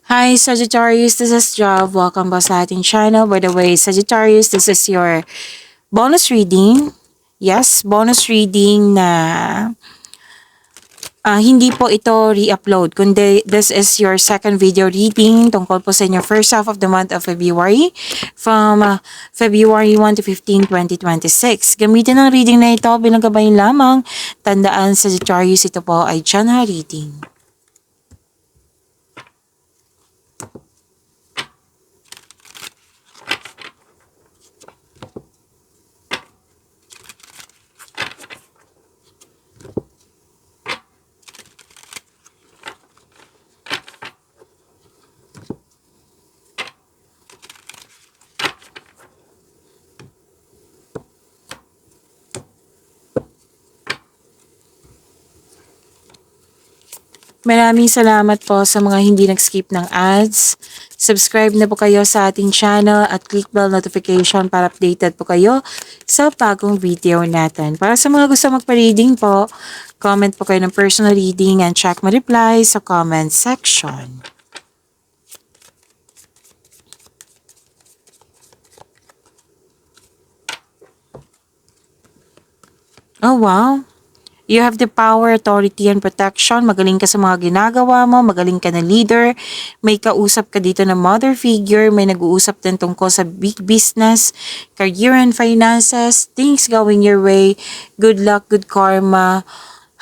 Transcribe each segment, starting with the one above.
Hi Sagittarius, this is Job. Welcome back sa ating channel. By the way, Sagittarius, this is your bonus reading. Yes, bonus reading na hindi po ito re-upload. Kundi this is your second video reading tungkol po sa inyo first half of the month of February from February 1 to 15, 2026. Gamitin ang reading na ito bilang gabay lamang. Tandaan Sagittarius, ito po ay general reading. Maraming salamat po sa mga hindi nag-skip ng ads. Subscribe na po kayo sa ating channel at click bell notification para updated po kayo sa bagong video natin. Para sa mga gusto magpa-reading po, comment po kayo ng personal reading and check my reply sa comment section. Oh wow! You have the power, authority, and protection. Magaling ka sa mga ginagawa mo. Magaling ka na leader. May kausap ka dito na mother figure. May nag-uusap din tungkol sa big business, career and finances, things going your way, good luck, good karma,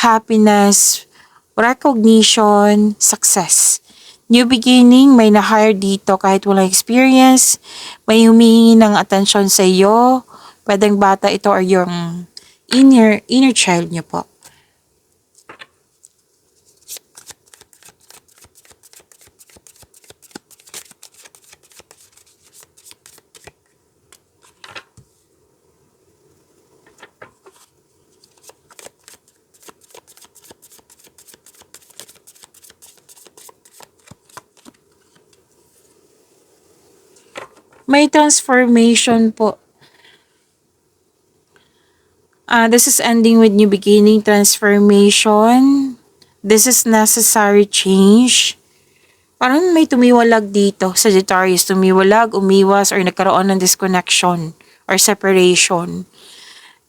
happiness, recognition, success. New beginning, may na-hire dito kahit walang experience. May humingi ng atensyon sa iyo. Pwedeng bata ito or yung inner child niyo po. May transformation po. This is ending with new beginning, transformation. This is necessary change. Parang may tumiwalag dito, Sagittarius, tumiwalag, umiwas, or nagkaroon ng disconnection or separation.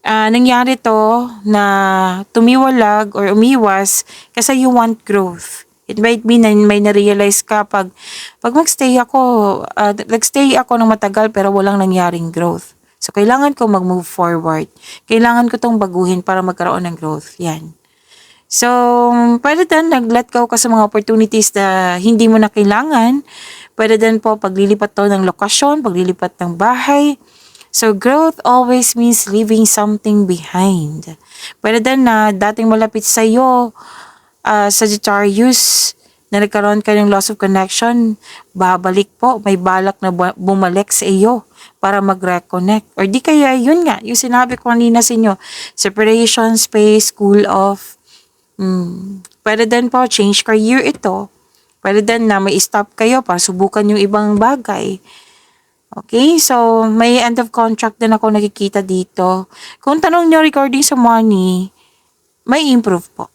Nangyari to na tumiwalag or umiwas kasi you want growth. It might be na may na-realize ka pag nagstay ako ng matagal pero walang nangyaring growth. So, kailangan ko mag-move forward. Kailangan ko tong baguhin para magkaroon ng growth. Yan. So, pwede din nag-let go ka sa mga opportunities na hindi mo na kailangan. Pwede din po paglilipat to ng lokasyon, paglilipat ng bahay. So, growth always means leaving something behind. Pwede din na dating malapit sa iyo, Sagittarius, na nagkaroon ka ng loss of connection, babalik po, may balak na bumalik sa iyo para mag-reconnect. Or di kaya, yun nga, yung sinabi ko kanina sa inyo, separation, space, cool off. Pwede din po, change career ito. Pwede din na may stop kayo para subukan yung ibang bagay. Okay, so may end of contract din ako nakikita dito. Kung tanong nyo regarding sa money, may improve po.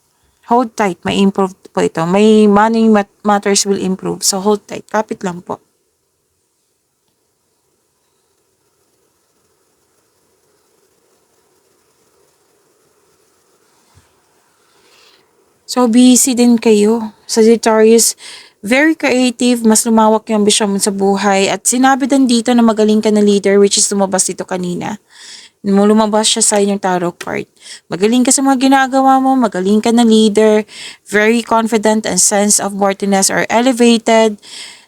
Hold tight, may improve po ito. May money matters will improve. So hold tight, kapit lang po. So busy din kayo. Sagittarius, very creative, mas lumawak yung ambisyon mo sa buhay. At sinabi din dito na magaling ka na leader, which is lumabas dito kanina. Lumabas siya sa inyong tarot card. Magaling ka sa mga ginagawa mo, magaling ka na leader, very confident and sense of worthiness are elevated.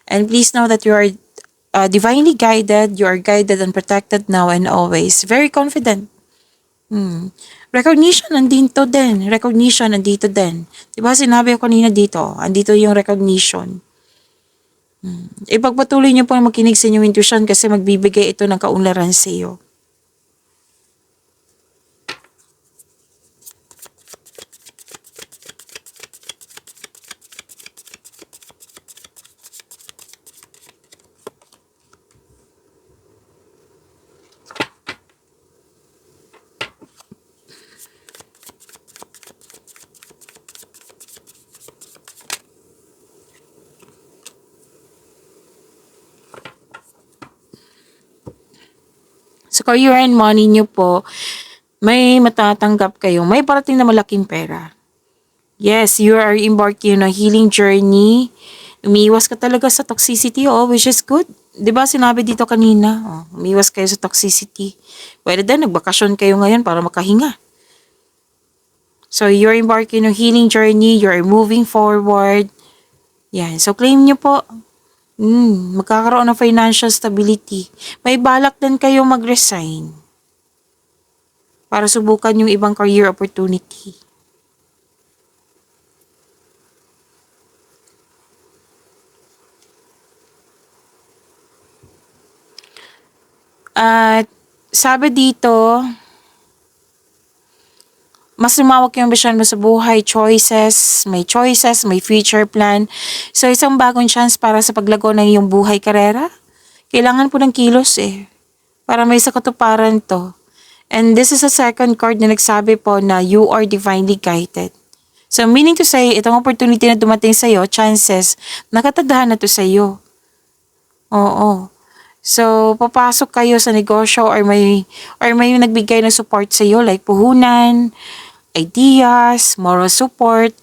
And please know that you are divinely guided, you are guided and protected now and always. Very confident. Recognition, nandito din. Recognition, nandito din. Diba sinabi ko kanina dito, andito yung recognition. Ipagpatuloy niyo po ang makinig sa inyong intuition kasi magbibigay ito ng kaunlaran sa iyo. Sa career and money nyo po, may matatanggap kayo. May parating na malaking pera. Yes, you are embarking on a healing journey. Umiiwas ka talaga sa toxicity, which is good. 'Di ba sinabi dito kanina, umiiwas kayo sa toxicity. Pwede din, nagbakasyon kayo ngayon para makahinga. So, you're embarking on a healing journey, you're moving forward. Yan, so claim nyo po. Magkakaroon ng financial stability. May balak din kayo mag-resign para subukan yung ibang career opportunity. At sabi dito, mas lumawak yung ambisyon mo sa buhay, choices, may future plan. So, isang bagong chance para sa paglago ng iyong buhay karera. Kailangan po ng kilos para may sa katuparan to. And this is a second card na nagsabi po na you are divinely guided. So, meaning to say, itong opportunity na dumating sa'yo, chances, nakatadahan na to sa'yo. Oo. So, papasok kayo sa negosyo or may nagbigay ng support sa'yo like puhunan, ideas, moral support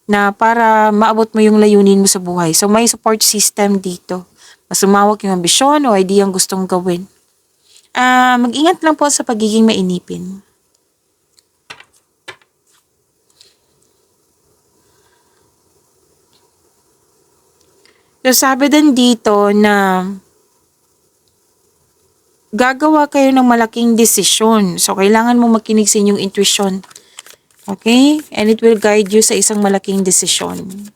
na para maabot mo yung layunin mo sa buhay. So, may support system dito. Mas lumawak yung ambisyon o idea ang gustong gawin. Mag-ingat lang po sa pagiging mainipin. So, sabi din dito na gagawa kayo ng malaking desisyon. So, kailangan mo makinig sa inyong intuition. Okay? And it will guide you sa isang malaking desisyon.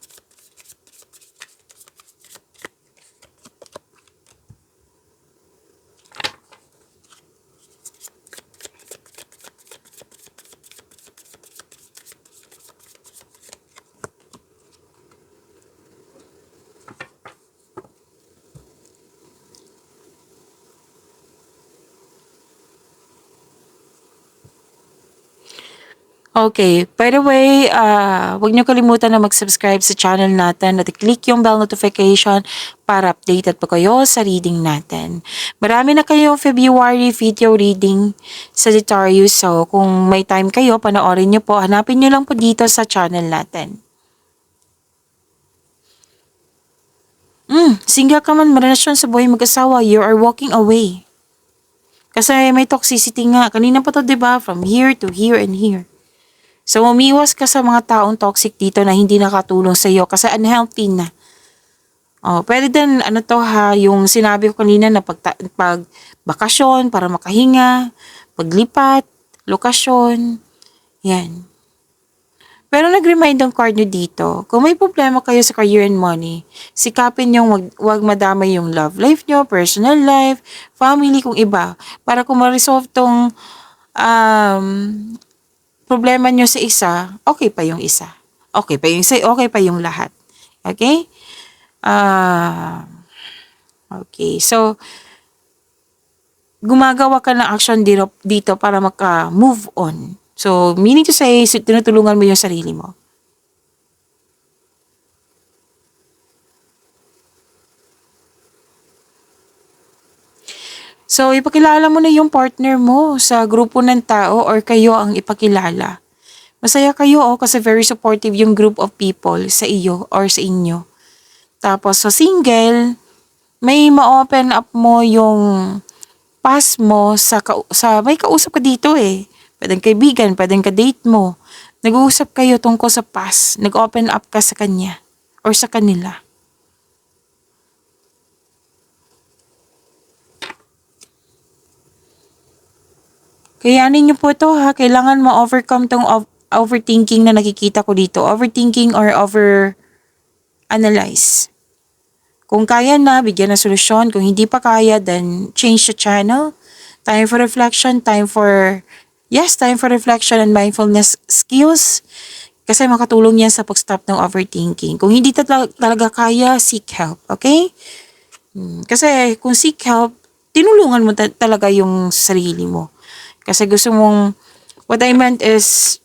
Okay, by the way, huwag niyo kalimutan na mag-subscribe sa channel natin at i-click yung bell notification para updated po kayo sa reading natin. Marami na kayong February video reading sa Sagittarius, so kung may time kayo, panoorin niyo po. Hanapin niyo lang po dito sa channel natin. Single ka man, marelasyon sa buhay mag-asawa, you are walking away. Kasi may toxicity nga. Kanina pa to, diba? From here to here and here. So, umiwas ka sa mga taong toxic dito na hindi nakatulong sa iyo kasi unhealthy na. Pwede din, yung sinabi ko kanina na pag bakasyon para makahinga, paglipat, lokasyon, yan. Pero nag-remind ang card nyo dito, kung may problema kayo sa career and money, sikapin nyo wag madamay yung love life nyo, personal life, family, kung iba, para kung ma-resolve tong problema nyo sa isa, okay pa yung isa. Okay pa yung isa, okay pa yung lahat. Okay? Okay. So, gumagawa ka ng action dito para maka-move on. So, meaning to say, tinutulungan mo yung sarili mo. So, ipakilala mo na yung partner mo sa grupo ng tao or kayo ang ipakilala. Masaya kayo kasi very supportive yung group of people sa iyo or sa inyo. Tapos, sa single, may ma-open up mo yung past mo sa may kausap ka dito Pwedeng kaibigan, pwedeng ka-date mo. Nag-uusap kayo tungkol sa past. Nag-open up ka sa kanya or sa kanila. Kayanin niyo po ito kailangan ma-overcome tong overthinking na nakikita ko dito. Overthinking or over-analyze. Kung kaya na, bigyan ng solusyon. Kung hindi pa kaya, then change the channel. Time for reflection, time for reflection and mindfulness skills. Kasi makatulong yan sa pag-stop ng overthinking. Kung hindi talaga kaya, seek help. Okay? Kasi kung seek help, tinulungan mo talaga yung sarili mo. Kasi gusto mong, what I meant is,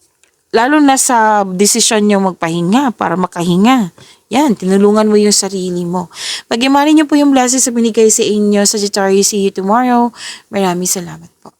lalo na sa desisyon nyo magpahinga para makahinga. Yan, tinulungan mo yung sarili mo. Pag-imanin niyo po yung blessings sa binigay sa inyo, Sagittarius. See you tomorrow. Maraming salamat po.